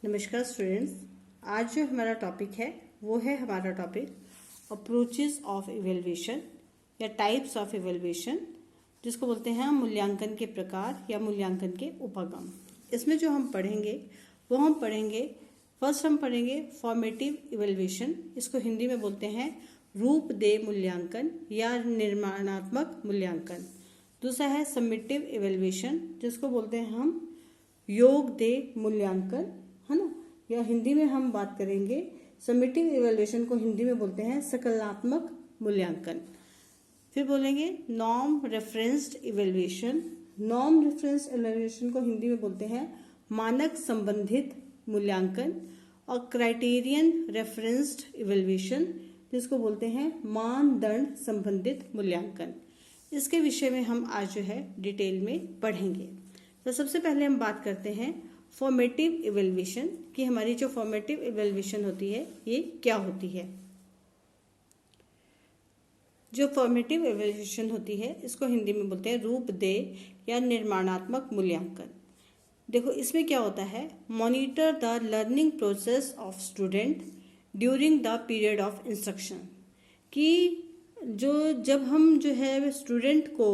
नमस्कार स्टूडेंट्स। आज जो हमारा टॉपिक है वो है हमारा टॉपिक अप्रोचेस ऑफ इवेल्युएशन या टाइप्स ऑफ इवेल्युएशन, जिसको बोलते हैं हम मूल्यांकन के प्रकार या मूल्यांकन के उपागम। इसमें जो हम पढ़ेंगे फर्स्ट हम पढ़ेंगे फॉर्मेटिव इवेल्युएशन। इसको हिंदी में बोलते हैं रूप दे मूल्यांकन या निर्माणात्मक मूल्यांकन। दूसरा है समेटिव इवेल्युएशन, जिसको बोलते हैं हम योग दे मूल्यांकन, है ना। या हिंदी में हम बात करेंगे समेटिव इवेल्युएशन को हिंदी में बोलते हैं सकलनात्मक मूल्यांकन। फिर बोलेंगे norm referenced evaluation. Norm referenced evaluation को हिंदी में बोलते हैं मानक संबंधित मूल्यांकन। और क्राइटेरियन रेफरेंस्ड इवेल्युएशन, जिसको बोलते हैं मानदंड संबंधित मूल्यांकन। इसके विषय में हम आज जो है डिटेल में पढ़ेंगे। तो सबसे पहले हम बात करते हैं फॉर्मेटिव इवेल्युएशन कि हमारी जो फॉर्मेटिव इवेल्युएशन होती है ये क्या होती है। जो फॉर्मेटिव इवेल्युएशन होती है इसको हिंदी में बोलते हैं रूप दे या निर्माणात्मक मूल्यांकन। देखो इसमें क्या होता है, monitor the learning process of student during the period of instruction. कि जब हम जो है स्टूडेंट को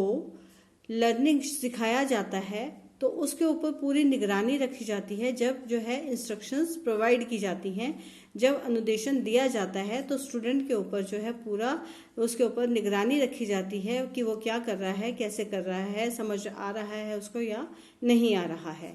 लर्निंग सिखाया जाता है तो उसके ऊपर पूरी निगरानी रखी जाती है। जब जो है इंस्ट्रक्शंस प्रोवाइड की जाती हैं, जब अनुदेशन दिया जाता है तो स्टूडेंट के ऊपर जो है पूरा उसके ऊपर निगरानी रखी जाती है कि वो क्या कर रहा है, कैसे कर रहा है, समझ आ रहा है उसको या नहीं आ रहा है।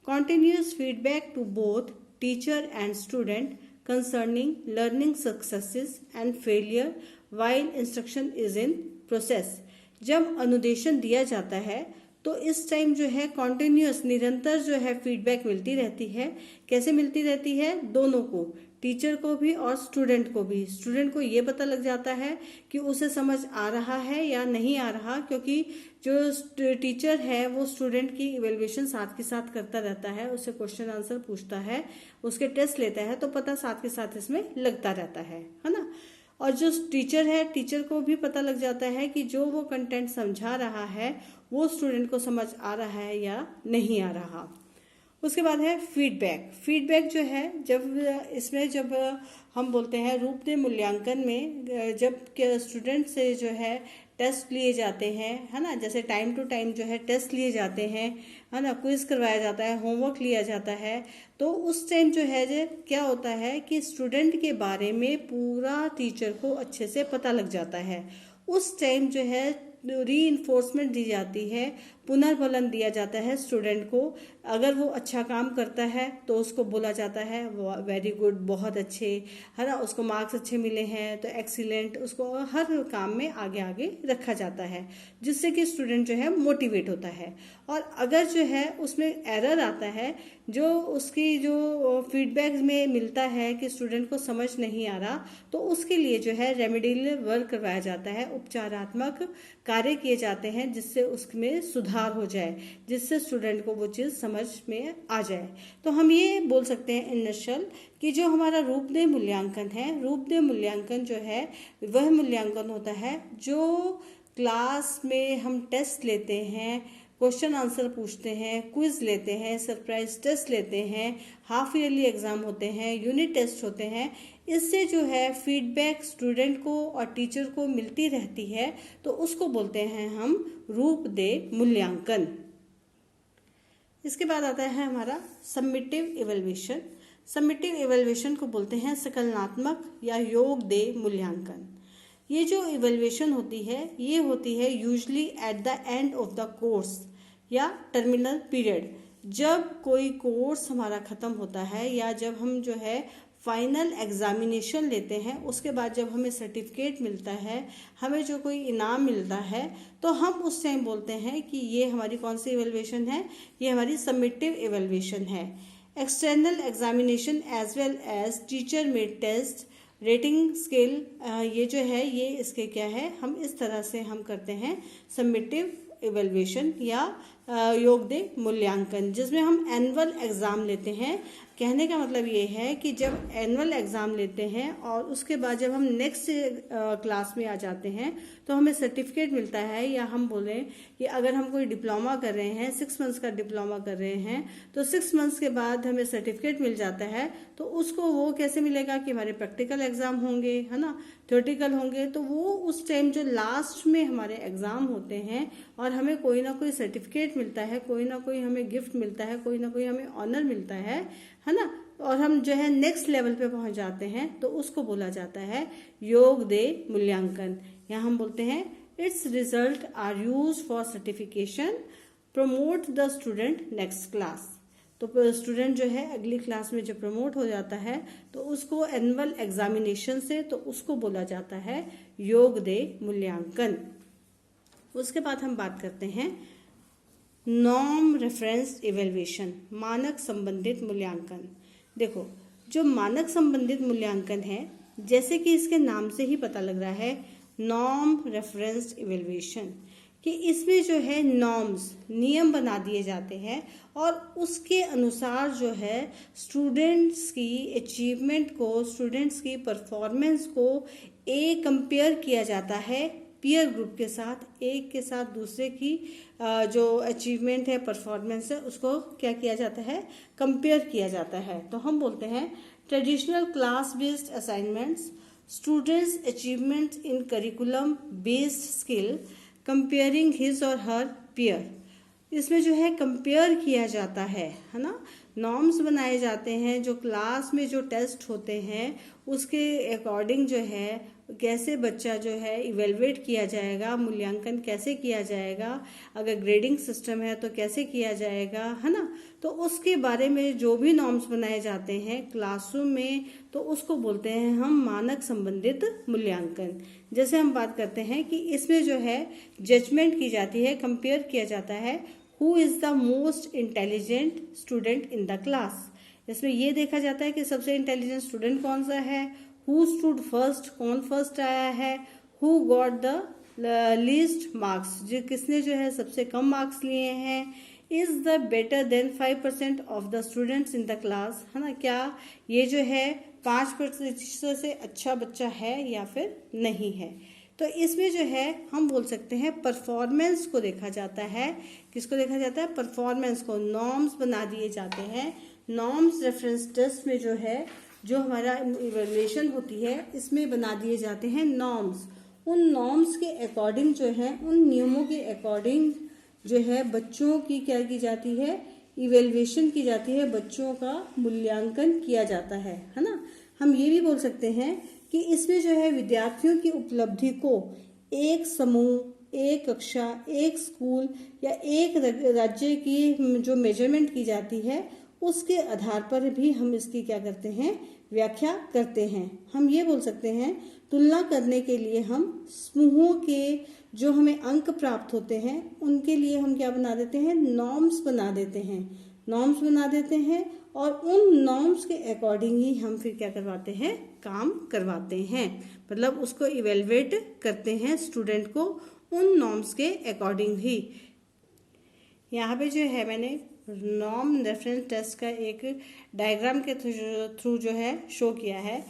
Continuous feedback to both teacher and student concerning learning successes and failure while instruction is in process. जब अनुदेशन दिया जाता है तो इस टाइम जो है कॉन्टिन्यूअस निरंतर जो है फीडबैक मिलती रहती है। कैसे मिलती रहती है, दोनों को, टीचर को भी और स्टूडेंट को भी। स्टूडेंट को ये पता लग जाता है कि उसे समझ आ रहा है या नहीं आ रहा, क्योंकि जो टीचर है वो स्टूडेंट की इवेल्युएशन साथ के साथ करता रहता है, उससे क्वेश्चन आंसर पूछता है, उसके टेस्ट लेता है, तो पता साथ के साथ इसमें लगता रहता है ना। और जो टीचर है, टीचर को भी पता लग जाता है कि जो वो कंटेंट समझा रहा है वो स्टूडेंट को समझ आ रहा है या नहीं आ रहा। उसके बाद है फीडबैक। फीडबैक जो है जब हम बोलते हैं रूप दे मूल्यांकन में, जब स्टूडेंट से जो है टेस्ट लिए जाते हैं, है ना, जैसे टाइम टू टाइम जो है टेस्ट लिए जाते हैं, है ना, क्विज करवाया जाता है, होमवर्क लिया जाता है, तो उस टाइम जो है क्या होता है कि स्टूडेंट के बारे में पूरा टीचर को अच्छे से पता लग जाता है। उस टाइम जो है री इन्फोर्समेंट दी जाती है, पुनर्बलन दिया जाता है स्टूडेंट को। अगर वो अच्छा काम करता है तो उसको बोला जाता है वेरी गुड, बहुत अच्छे, है ना, उसको मार्क्स अच्छे मिले हैं तो एक्सीलेंट, उसको हर काम में आगे आगे रखा जाता है, जिससे कि स्टूडेंट जो है मोटिवेट होता है। और अगर जो है उसमें एरर आता है, जो उसकी जो फीडबैक में मिलता है कि स्टूडेंट को समझ नहीं आ रहा, तो उसके लिए जो है रेमेडियल वर्क करवाया जाता है, उपचारात्मक कार्य किए जाते हैं, जिससे उसमें सुधार हो जाए, जिससे स्टूडेंट को वो चीज़ समझ में आ जाए। तो हम ये बोल सकते हैं इन नशल कि जो हमारा रूपदेह मूल्यांकन है, रूपदेह मूल्यांकन जो है वह मूल्यांकन होता है जो क्लास में हम टेस्ट लेते हैं, क्वेश्चन आंसर पूछते हैं, क्विज लेते हैं, सरप्राइज टेस्ट लेते हैं, हाफ ईयरली एग्जाम होते हैं, यूनिट टेस्ट होते हैं। इससे जो है फीडबैक स्टूडेंट को और टीचर को मिलती रहती है, तो उसको बोलते हैं हम रूप दे मूल्यांकन। इसके बाद आता है हमारा समेटिव इवेल्युएशन। समेटिव इवेल्युएशन को बोलते हैं सकलनात्मक या योग दे मूल्यांकन। ये जो इवेल्युएशन होती है ये होती है usually at the end of the course या टर्मिनल पीरियड। जब कोई कोर्स हमारा ख़त्म होता है या जब हम जो है फाइनल एग्जामिनेशन लेते हैं, उसके बाद जब हमें सर्टिफिकेट मिलता है, हमें जो कोई इनाम मिलता है, तो हम उस टाइम बोलते हैं कि ये हमारी कौन सी इवेल्युएशन है, ये हमारी समेटिव इवेल्युएशन है। External examination as well as teacher made test rating scale, ये जो है ये इसके क्या है, हम इस तरह से हम करते हैं समेटिव इवेल्युएशन या योग दे मूल्यांकन, जिसमें हम एनुअल एग्ज़ाम लेते हैं। कहने का मतलब ये है कि जब एनुअल एग्ज़ाम लेते हैं और उसके बाद जब हम नेक्स्ट क्लास में आ जाते हैं तो हमें सर्टिफिकेट मिलता है, या हम बोलें कि अगर हम कोई डिप्लोमा कर रहे हैं, 6 मंथ्स का डिप्लोमा कर रहे हैं, तो 6 मंथ्स के बाद हमें सर्टिफिकेट मिल जाता है। तो उसको वो कैसे मिलेगा कि हमारे प्रैक्टिकल एग्ज़ाम होंगे, है ना, थ्योरेटिकल होंगे, तो वो उस टाइम जो लास्ट में हमारे एग्ज़ाम होते हैं और हमें कोई ना कोई सर्टिफिकेट मिलता है, कोई ना कोई हमें गिफ्ट मिलता है, कोई ना कोई हमें ऑनर मिलता है ना, और हम जो है नेक्स्ट लेवल पे पहुंच जाते हैं, तो उसको बोला जाता है योग दे मूल्यांकन। यहाँ हम बोलते हैं its result are use for certification, promote the student next class. तो स्टूडेंट जो है अगली क्लास में जब प्रमोट हो जाता है तो उसको एनुअल एग्जामिनेशन से, तो उसको बोला जाता है योग दे मूल्यांकन। उसके बाद हम बात करते हैं नॉर्म रेफरेंस्ड इवेल्युएशन, मानक संबंधित मूल्यांकन। देखो, जो मानक संबंधित मूल्यांकन है, जैसे कि इसके नाम से ही पता लग रहा है, नॉर्म रेफरेंस्ड इवेल्युएशन, कि इसमें जो है नॉर्म्स, नियम बना दिए जाते हैं और उसके अनुसार जो है स्टूडेंट्स की अचीवमेंट को, स्टूडेंट्स की परफॉर्मेंस को कंपेयर किया जाता है पीयर ग्रुप के साथ, एक के साथ दूसरे की जो अचीवमेंट है, परफॉर्मेंस है, उसको क्या किया जाता है, कंपेयर किया जाता है। तो हम बोलते हैं traditional class based assignments, students achievement in curriculum based skill, comparing his और हर पीयर। इसमें जो है कंपेयर किया जाता है ना, नॉर्म्स बनाए जाते हैं, जो क्लास में जो टेस्ट होते हैं उसके अकॉर्डिंग जो है कैसे बच्चा जो है इवेलुएट किया जाएगा, मूल्यांकन कैसे किया जाएगा, अगर ग्रेडिंग सिस्टम है तो कैसे किया जाएगा, है ना, तो उसके बारे में जो भी नॉर्म्स बनाए जाते हैं क्लासरूम में, तो उसको बोलते हैं हम मानक संबंधित मूल्यांकन। जैसे हम बात करते हैं कि इसमें जो है जजमेंट की जाती है, कंपेयर किया जाता है who is the most intelligent student in the class. इसमें ये देखा जाता है कि सबसे इंटेलिजेंट स्टूडेंट कौन सा है, हु स्टूड फर्स्ट, कौन फर्स्ट आया है, who got the least marks, जो किसने जो है सबसे कम मार्क्स लिए हैं, is the better than 5% of the students in the class, है ना, क्या ये जो है 5% से अच्छा बच्चा है या फिर नहीं है। तो इसमें जो है हम बोल सकते हैं परफॉर्मेंस को देखा जाता है, किसको देखा जाता है, परफॉर्मेंस को। नॉर्म्स बना दिए जाते हैं, नॉर्म्स रेफरेंस टेस्ट में जो है, जो हमारा इवैल्यूएशन होती है, इसमें बना दिए जाते हैं नॉर्म्स। उन नॉर्म्स के अकॉर्डिंग जो है, उन नियमों के अकॉर्डिंग जो है बच्चों की क्या की जाती है, इवैल्यूएशन की जाती है, बच्चों का मूल्यांकन किया जाता है ना। हम ये भी बोल सकते हैं कि इसमें जो है विद्यार्थियों की उपलब्धि को एक समूह, एक कक्षा, एक स्कूल या एक राज्य की जो मेजरमेंट की जाती है, उसके आधार पर भी हम इसकी क्या करते हैं, व्याख्या करते हैं। हम ये बोल सकते हैं तुलना करने के लिए हम समूहों के जो हमें अंक प्राप्त होते हैं उनके लिए हम क्या बना देते हैं, नॉर्म्स बना देते हैं, नॉर्म्स बना देते हैं, और उन नॉर्म्स के अकॉर्डिंग ही हम फिर क्या करवाते हैं, काम करवाते हैं, मतलब उसको इवेलुएट करते हैं स्टूडेंट को उन नॉर्म्स के अकॉर्डिंग ही। यहाँ पे जो है मैंने नॉर्म रेफरेंस टेस्ट का एक डायग्राम के थ्रू जो है शो किया है।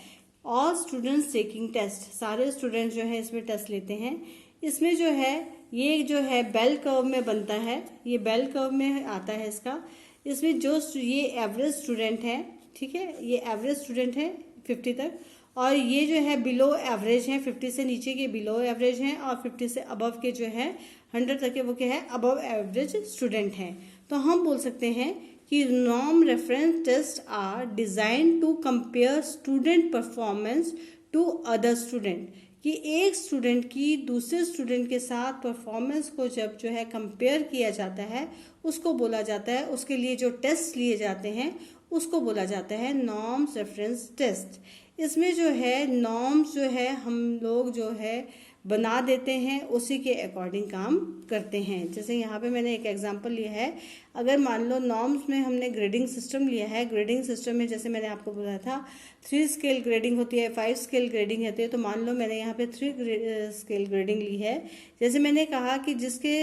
ऑल स्टूडेंट्स टेकिंग टेस्ट, सारे स्टूडेंट जो है इसमें टेस्ट लेते हैं। इसमें जो है ये जो है बेल कर्व में बनता है, ये बेल कर्व में आता है इसका। इसमें जो ये एवरेज स्टूडेंट है, ठीक है, ये एवरेज स्टूडेंट है 50 तक, और ये जो है बिलो एवरेज हैं, 50 से नीचे के बिलो एवरेज हैं, और 50 से अबव के जो है 100 तक के वो क्या है, अबव एवरेज स्टूडेंट हैं। तो हम बोल सकते हैं कि norm reference test are design to compare student performance to other student, कि एक स्टूडेंट की दूसरे स्टूडेंट के साथ परफॉर्मेंस को जब जो है कंपेयर किया जाता है उसको बोला जाता है, उसके लिए जो टेस्ट लिए जाते हैं उसको बोला जाता है नॉर्म्स रेफरेंस टेस्ट। इसमें जो है नॉर्म्स जो है हम लोग जो है बना देते हैं, उसी के अकॉर्डिंग काम करते हैं। जैसे यहाँ पे मैंने एक एग्जांपल लिया है, अगर मान लो नॉर्म्स में हमने ग्रेडिंग सिस्टम लिया है, ग्रेडिंग सिस्टम में जैसे मैंने आपको बताया था 3 स्केल ग्रेडिंग होती है, 5 स्केल ग्रेडिंग होती है, तो मान लो मैंने यहाँ पे 3 स्केल ग्रेडिंग ली है। जैसे मैंने कहा कि जिसके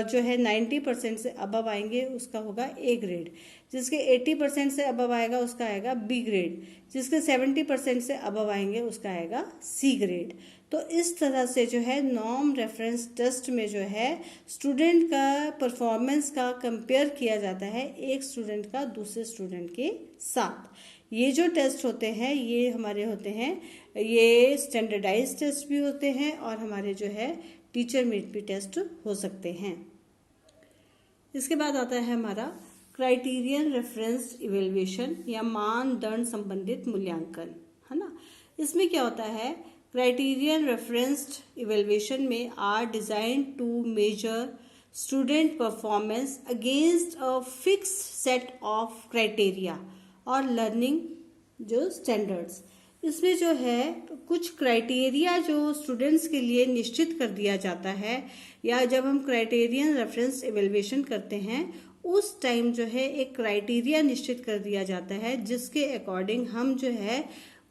जो है 90% से अबव आएंगे उसका होगा ए ग्रेड, जिसके 80% से अबव आएगा उसका आएगा बी ग्रेड, जिसके 70% से अबव आएंगे उसका आएगा सी ग्रेड। तो इस तरह से जो है नॉर्म रेफरेंस टेस्ट में जो है स्टूडेंट का परफॉर्मेंस का कंपेयर किया जाता है एक स्टूडेंट का दूसरे स्टूडेंट के साथ। ये जो टेस्ट होते हैं ये हमारे होते हैं, ये स्टैंडर्डाइज टेस्ट भी होते हैं और हमारे जो है टीचर मेड भी टेस्ट हो सकते हैं। इसके बाद आता है हमारा क्राइटेरियन रेफरेंस इवेल्युएशन या मानदंड संबंधित मूल्यांकन, है ना। इसमें क्या होता है, क्राइटेरियन रेफरेंस्ड इवेल्युएशन में are design to measure student performance against a fix set of criteria or learning जो स्टैंडर्ड्स। इसमें जो है कुछ क्राइटेरिया जो स्टूडेंट्स के लिए निश्चित कर दिया जाता है, या जब हम क्राइटेरियन रेफरेंस इवेल्युएशन करते हैं उस टाइम जो है एक क्राइटेरिया निश्चित कर दिया जाता है जिसके अकॉर्डिंग हम जो है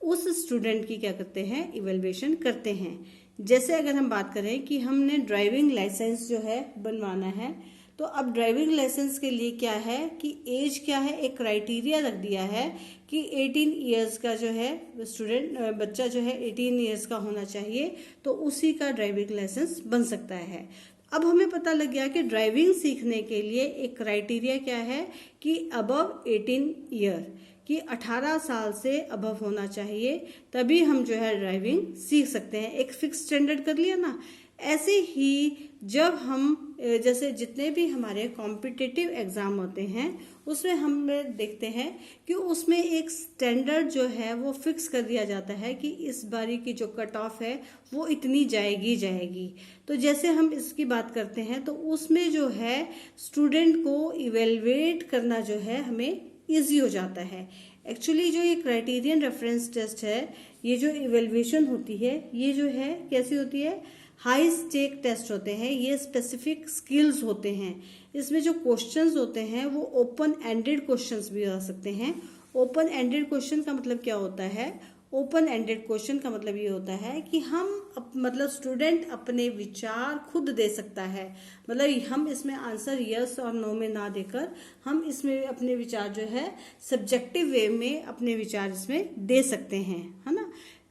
उस स्टूडेंट की क्या करते हैं, इवेल्युएशन करते हैं। जैसे अगर हम बात करें कि हमने ड्राइविंग लाइसेंस जो है बनवाना है, तो अब ड्राइविंग लाइसेंस के लिए क्या है कि एज क्या है, एक क्राइटेरिया रख दिया है कि 18 इयर्स का जो है स्टूडेंट बच्चा जो है 18 इयर्स का होना चाहिए, तो उसी का ड्राइविंग लाइसेंस बन सकता है। अब हमें पता लग गया कि ड्राइविंग सीखने के लिए एक क्राइटेरिया क्या है कि अबव 18 ईयर, कि 18 साल से अबव होना चाहिए, तभी हम जो है ड्राइविंग सीख सकते हैं। एक फिक्स स्टैंडर्ड कर लिया ना। ऐसे ही जब हम जैसे जितने भी हमारे कॉम्पिटिटिव एग्जाम होते हैं उसमें हम देखते हैं कि उसमें एक स्टैंडर्ड जो है वो फिक्स कर दिया जाता है कि इस बारी की जो कट ऑफ है वो इतनी जाएगी। तो जैसे हम इसकी बात करते हैं तो उसमें जो है स्टूडेंट को इवेलुएट करना जो है हमें ईजी हो जाता है। एक्चुअली जो ये क्राइटेरियन रेफरेंस टेस्ट है, ये जो इवेल्युएशन होती है ये जो है कैसी होती है, हाई स्टेक टेस्ट होते हैं, ये स्पेसिफिक स्किल्स होते हैं। इसमें जो क्वेश्चंस होते हैं वो ओपन एंडेड क्वेश्चंस भी आ सकते हैं। ओपन एंडेड क्वेश्चन का मतलब क्या होता है, ओपन एंडेड क्वेश्चन का मतलब ये होता है कि हम मतलब स्टूडेंट अपने विचार खुद दे सकता है, मतलब हम इसमें आंसर यस और नो में ना देकर हम इसमें अपने विचार जो है सब्जेक्टिव वे में अपने विचार इसमें दे सकते हैं, है ना।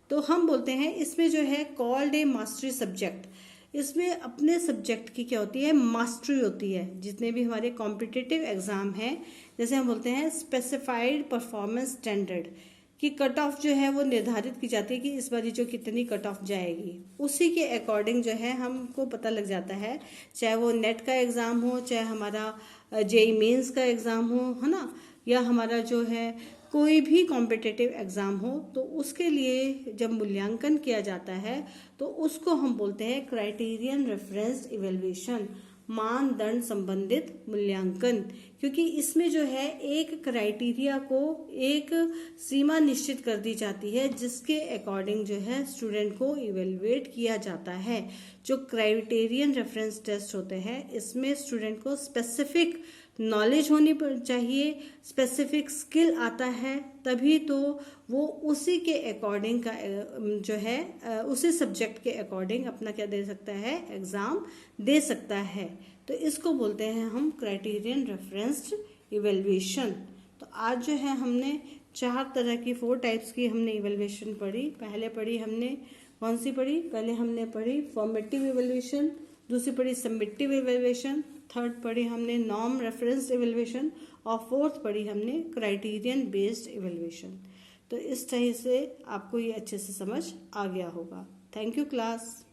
तो हम बोलते हैं इसमें जो है कॉल्ड ए मास्टरी सब्जेक्ट, इसमें अपने सब्जेक्ट की क्या होती है, मास्टरी होती है। जितने भी हमारे कॉम्पिटिटिव एग्जाम हैं, जैसे हम बोलते हैं स्पेसिफाइड परफॉर्मेंस स्टैंडर्ड, कि कट ऑफ जो है वो निर्धारित की जाती है कि इस बारी जो कितनी कट ऑफ जाएगी, उसी के अकॉर्डिंग जो है हमको पता लग जाता है, चाहे वो नेट का एग्ज़ाम हो, चाहे हमारा जेईई मेंस का एग्ज़ाम हो, है ना, या हमारा जो है कोई भी कॉम्पिटिटिव एग्ज़ाम हो, तो उसके लिए जब मूल्यांकन किया जाता है तो उसको हम बोलते हैं क्राइटेरियन रेफरेंस इवेल्युएशन, मानदंड संबंधित मूल्यांकन। क्योंकि इसमें जो है एक क्राइटेरिया को एक सीमा निश्चित कर दी जाती है जिसके अकॉर्डिंग जो है स्टूडेंट को इवेल्युएट किया जाता है। जो क्राइटेरियन रेफरेंस टेस्ट होते हैं इसमें स्टूडेंट को स्पेसिफिक नॉलेज होनी चाहिए, स्पेसिफिक स्किल आता है, तभी तो वो उसी के अकॉर्डिंग का जो है उसी सब्जेक्ट के अकॉर्डिंग अपना क्या दे सकता है, एग्ज़ाम दे सकता है। तो इसको बोलते हैं हम क्राइटेरियन रेफरेंस्ड इवेल्युएशन। तो आज जो है हमने 4 तरह की 4 टाइप्स की हमने इवेल्युएशन पढ़ी। पहले पढ़ी हमने कौन सी पढ़ी, पहले हमने पढ़ी फॉर्मेटिव इवेल्युएशन, दूसरी पढ़ी सबमिटिव इवेल्युएशन, थर्ड पढ़ी हमने नॉर्म रेफरेंस इवेल्युएशन और फोर्थ पढ़ी हमने क्राइटेरियन बेस्ड इवेल्युएशन। तो इस तरह से आपको ये अच्छे से समझ आ गया होगा। Thank you class.